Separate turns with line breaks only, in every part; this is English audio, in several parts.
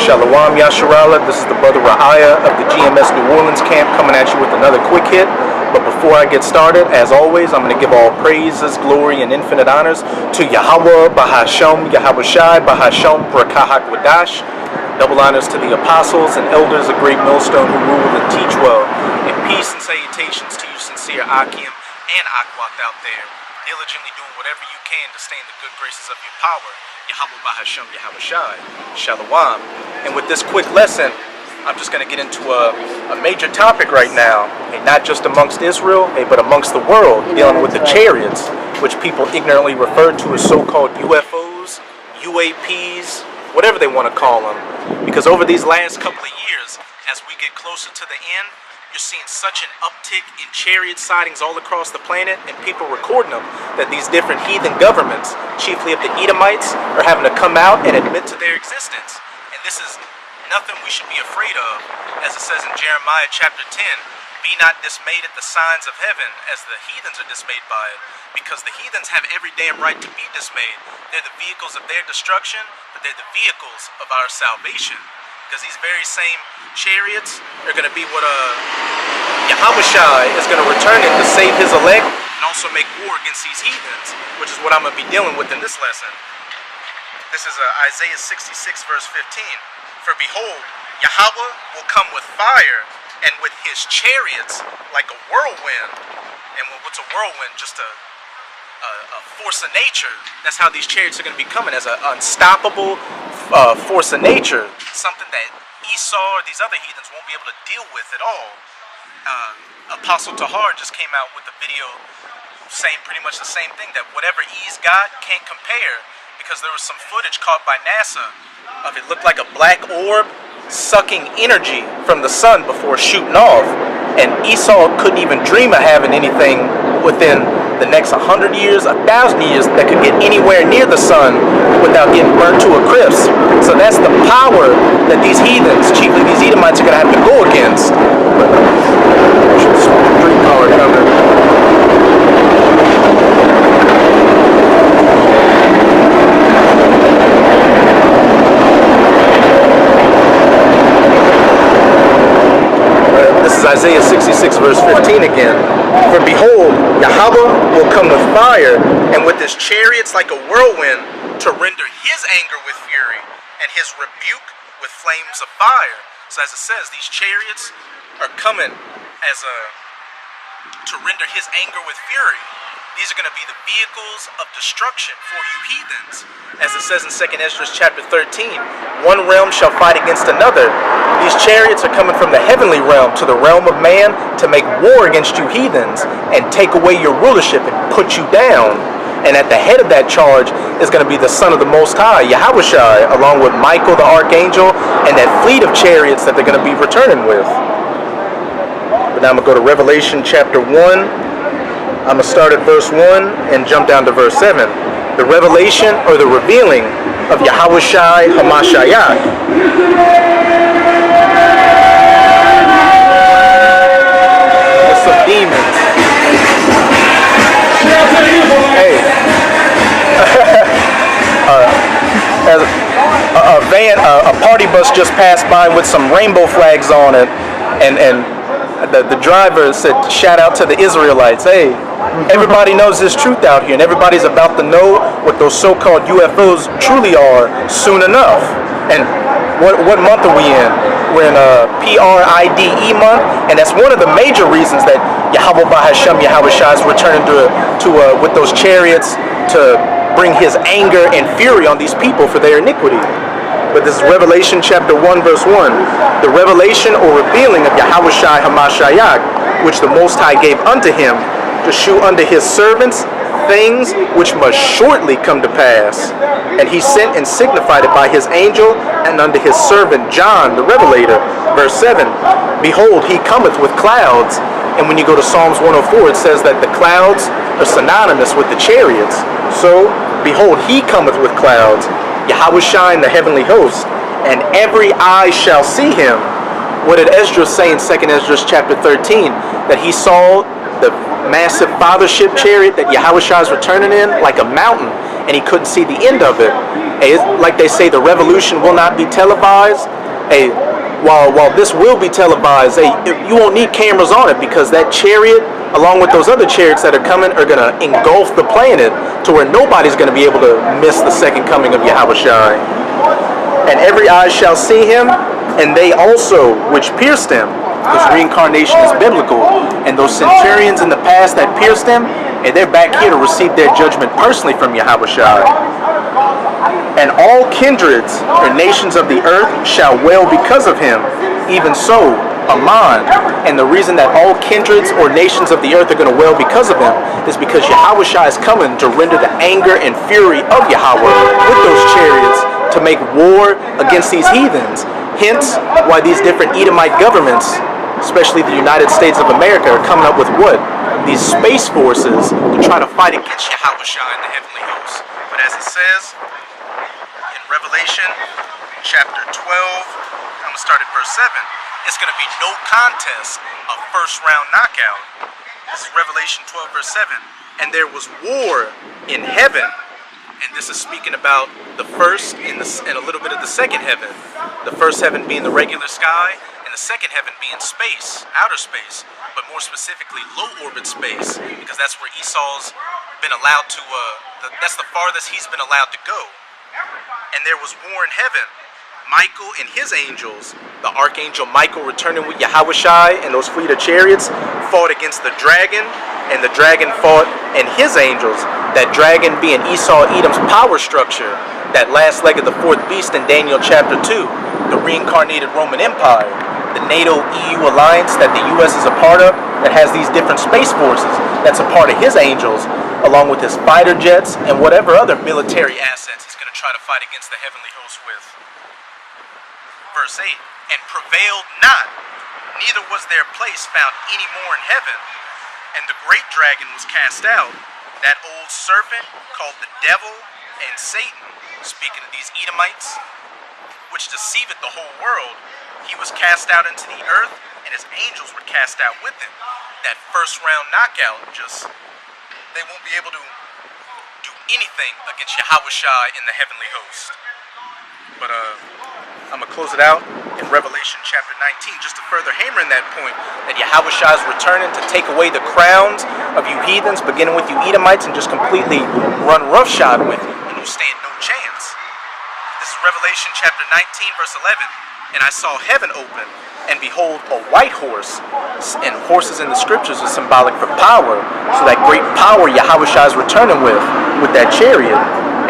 Shalom Yasharala, this is the brother Ra'aya of the GMS New Orleans camp coming at you with another quick hit. But before I get started, as always, I'm going to give all praises, glory, and infinite honors to Yahweh, Bahasham, Yahweh Shai, Bahasham, Barakahak Wadash. Double honors to the apostles and elders of Great Millstone who rule and teach well. And peace and salutations to you sincere Akim and Akwat out there, diligently doing whatever you can to stay in the good graces of your power. Yahweh Bahasham, Yahweh Shai, Shalom. And with this quick lesson, I'm just going to get into a major topic right now, not just amongst Israel, but amongst the world, dealing with the chariots, which people ignorantly refer to as so-called UFOs, UAPs, whatever they want to call them. Because over these last couple of years, as we get closer to the end, you're seeing such an uptick in chariot sightings all across the planet, and people recording them, that these different heathen governments, chiefly of the Edomites, are having to come out and admit to their existence. And this is nothing we should be afraid of. As it says in Jeremiah chapter 10, be not dismayed at the signs of heaven, as the heathens are dismayed by it. Because the heathens have every damn right to be dismayed. They're the vehicles of their destruction, but they're the vehicles of our salvation. Because these very same chariots are going to be what Yahweh Shai is going to return it to save his elect and also make war against these heathens, which is what I'm going to be dealing with in this lesson. This is Isaiah 66 verse 15. For behold, Yahweh will come with fire and with his chariots like a whirlwind. And what's a whirlwind? Just a force of nature. That's how these chariots are going to be coming, as an unstoppable force of nature. Something that Esau or these other heathens won't be able to deal with at all. Apostle Tahar just came out with a video saying pretty much the same thing, that whatever he's got can't compare, because there was some footage caught by NASA of it looked like a black orb sucking energy from the sun before shooting off. And Esau couldn't even dream of having anything within the next 100 years, 1,000 years that could get anywhere near the sun without getting burnt to a crisp. So that's the power that these heathens, chiefly these Edomites, are going to have to go against. Street car coming. Isaiah 66 verse 15 again. For behold, Yahweh will come with fire, and with his chariots like a whirlwind, to render his anger with fury, and his rebuke with flames of fire. So as it says, these chariots are coming as to render his anger with fury. These are going to be the vehicles of destruction for you heathens. As it says in 2 Ezra chapter 13, one realm shall fight against another. These chariots are coming from the heavenly realm to the realm of man to make war against you heathens and take away your rulership and put you down. And at the head of that charge is going to be the Son of the Most High, Yahweh Shai, along with Michael the Archangel and that fleet of chariots that they're going to be returning with. But now I'm going to go to Revelation chapter 1. I'm going to start at verse 1 and jump down to verse 7. The revelation or the revealing of Yahweh Shai Hamashiach. There's some demons. Hey. A party bus just passed by with some rainbow flags on it, and the driver said, shout out to the Israelites. Hey, everybody knows this truth out here, and everybody's about to know what those so-called UFOs truly are soon enough. And what month are we in? We're in PRIDE month, and that's one of the major reasons that Yahweh Bahasham, Yahweh Shai is returning with those chariots to bring his anger and fury on these people for their iniquity. But this is Revelation chapter 1 verse 1. The revelation or revealing of Yahweh Shai Hamashiach, which the Most High gave unto him, to shew unto his servants things which must shortly come to pass. And he sent and signified it by his angel and unto his servant John the Revelator. Verse 7. Behold, he cometh with clouds. And when you go to Psalms 104, it says that the clouds are synonymous with the chariots. So, behold, he cometh with clouds. Yahweh Shai in the heavenly host, and every eye shall see him. What did Esdras say in 2 Esdras chapter 13? That he saw the massive fathership chariot that Yahweh Shai is returning in like a mountain, and he couldn't see the end of it. Hey, like they say, the revolution will not be televised. Hey, while this will be televised, hey, you won't need cameras on it because that chariot, along with those other chariots that are coming, are gonna engulf the planet to where nobody's gonna be able to miss the second coming of Yahweh Shai. And every eye shall see him, and they also which pierced him, because reincarnation is biblical, and those centurions in the past that pierced him, and they're back here to receive their judgment personally from Yahweh Shai. And all kindreds or nations of the earth shall wail because of him, even so, Aman. And the reason that all kindreds or nations of the earth are going to wail because of him is because Yahweh Shai is coming to render the anger and fury of Yahweh with those chariots to make war against these heathens. Hence, why these different Edomite governments, especially the United States of America, are coming up with what? These space forces to try to fight against Yahweh Shai and the heavenly hosts. But as it says in Revelation chapter 12, I'm going to start at verse 7, it's going to be no contest, a first round knockout. This is Revelation 12 verse 7. And there was war in heaven. And this is speaking about the first and a little bit of the second heaven. The first heaven being the regular sky, and the second heaven being space, outer space, but more specifically low orbit space, because that's where Esau's been allowed to, that's the farthest he's been allowed to go. And there was war in heaven. Michael and his angels, the archangel Michael returning with Yahweh Shai and those fleet of chariots, fought against the dragon, and the dragon fought and his angels, that dragon being Esau Edom's power structure, that last leg of the fourth beast in Daniel chapter 2, the reincarnated Roman Empire, the NATO-EU alliance that the US is a part of, that has these different space forces, that's a part of his angels, along with his fighter jets and whatever other military assets he's going to try to fight against the heavenly host with. Verse 8, and prevailed not, neither was their place found any more in heaven. And the great dragon was cast out, that old serpent called the devil and Satan, speaking of these Edomites, which deceiveth the whole world. He was cast out into the earth, and his angels were cast out with him. That first round knockout, they won't be able to do anything against Yahweh Shai in the heavenly host. But I'm going to close it out in Revelation chapter 19, just to further hammer in that point, that Yahweh Shai is returning to take away the crowns of you heathens, beginning with you Edomites, and just completely run roughshod with you, and you stand no chance. This is Revelation chapter 19, verse 11. And I saw heaven open, and behold, a white horse, and horses in the scriptures are symbolic for power, so that great power Yahweh Shai is returning with that chariot.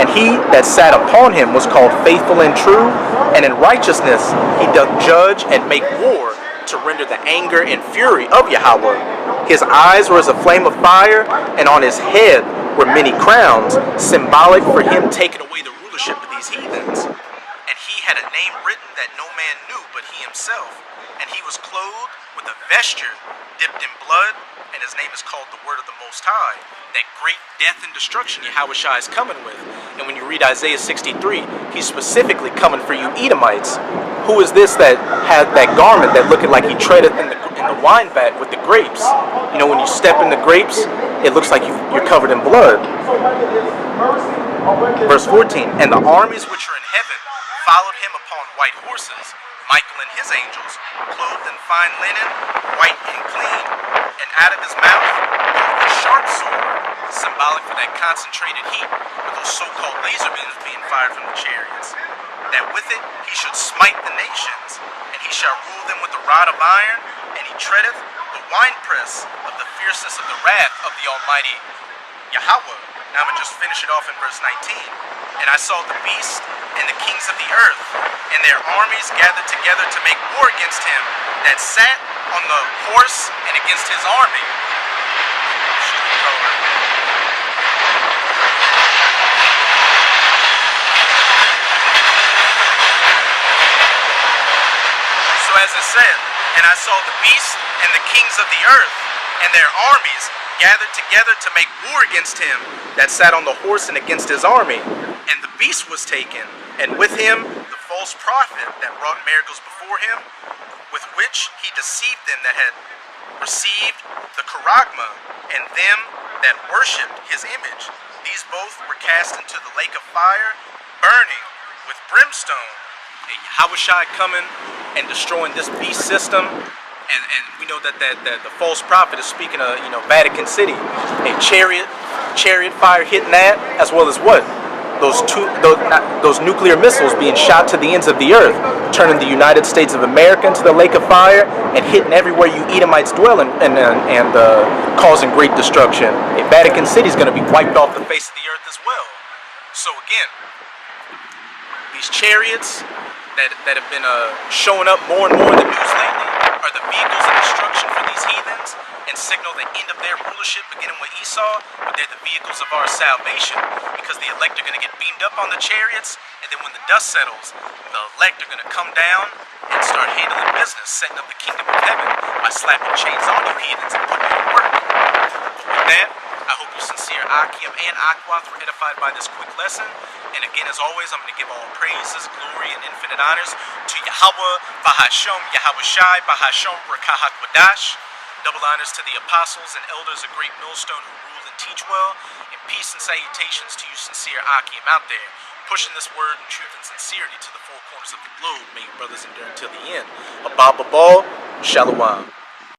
And he that sat upon him was called faithful and true, and in righteousness he doth judge and make war to render the anger and fury of Yahweh. His eyes were as a flame of fire, and on his head were many crowns, symbolic for him taking away the rulership of these heathens. And he had a name written that no man knew but he himself, and he was clothed with a vesture dipped in blood, and his name is called the Word of the Most High. That great death and destruction Yahweh Shai is coming with. And when you read Isaiah 63, he's specifically coming for you Edomites. Who is this that had that garment that looketh like he treadeth in the wine vat with the grapes? You know, when you step in the grapes, it looks like you're covered in blood. Verse 14, and the armies which are in heaven followed him upon white horses, Michael and his angels, clothed in fine linen, white and clean, and out of his mouth came a sharp sword, symbolic for that concentrated heat, with those so-called laser beams being fired from the chariots. That with it he should smite the nations, and he shall rule them with a rod of iron, and he treadeth the winepress of the fierceness of the wrath of the Almighty Yahweh. Now I'm going to just finish it off in verse 19. And I saw the beast and the kings of the earth, and their armies gathered together to make war against him that sat on the horse and against his army. So as it said, and I saw the beast and the kings of the earth, and their armies gathered together to make war against him that sat on the horse and against his army. And the beast was taken, and with him the false prophet that wrought miracles before him, with which he deceived them that had received the charagma, and them that worshipped his image. These both were cast into the lake of fire, burning with brimstone. And Yahushua coming and destroying this beast system. And we know that the false prophet is speaking of, Vatican City. A chariot fire hitting that, as well as what? Those nuclear missiles being shot to the ends of the earth, turning the United States of America into the lake of fire and hitting everywhere you Edomites dwell and causing great destruction. And Vatican City is going to be wiped off the face of the earth as well. So again, these chariots that have been showing up more and more in the news lately are the vehicles of destruction for these heathens and signal the end of their rulership, beginning with Esau. But they're the vehicles of our salvation, because the elect are going to get beamed up on the chariots, and then when the dust settles, the elect are going to come down and start handling business, setting up the kingdom of heaven by slapping chains on you heathens and putting you to work. But with that, I hope your sincere Akim and Akwath were edified by this quick lesson. And again, as always, I'm going to give all praises, glory, and infinite honors to Yahweh, Bahashom, Yahweh Shai, Bahashom, Rakahak Wadash. Double honors to the apostles and elders of Great Millstone who rule and teach well. And peace and salutations to you sincere Akim out there, pushing this word in truth and sincerity to the four corners of the globe. May your brothers endure until the end. Abba Babal, Shalom.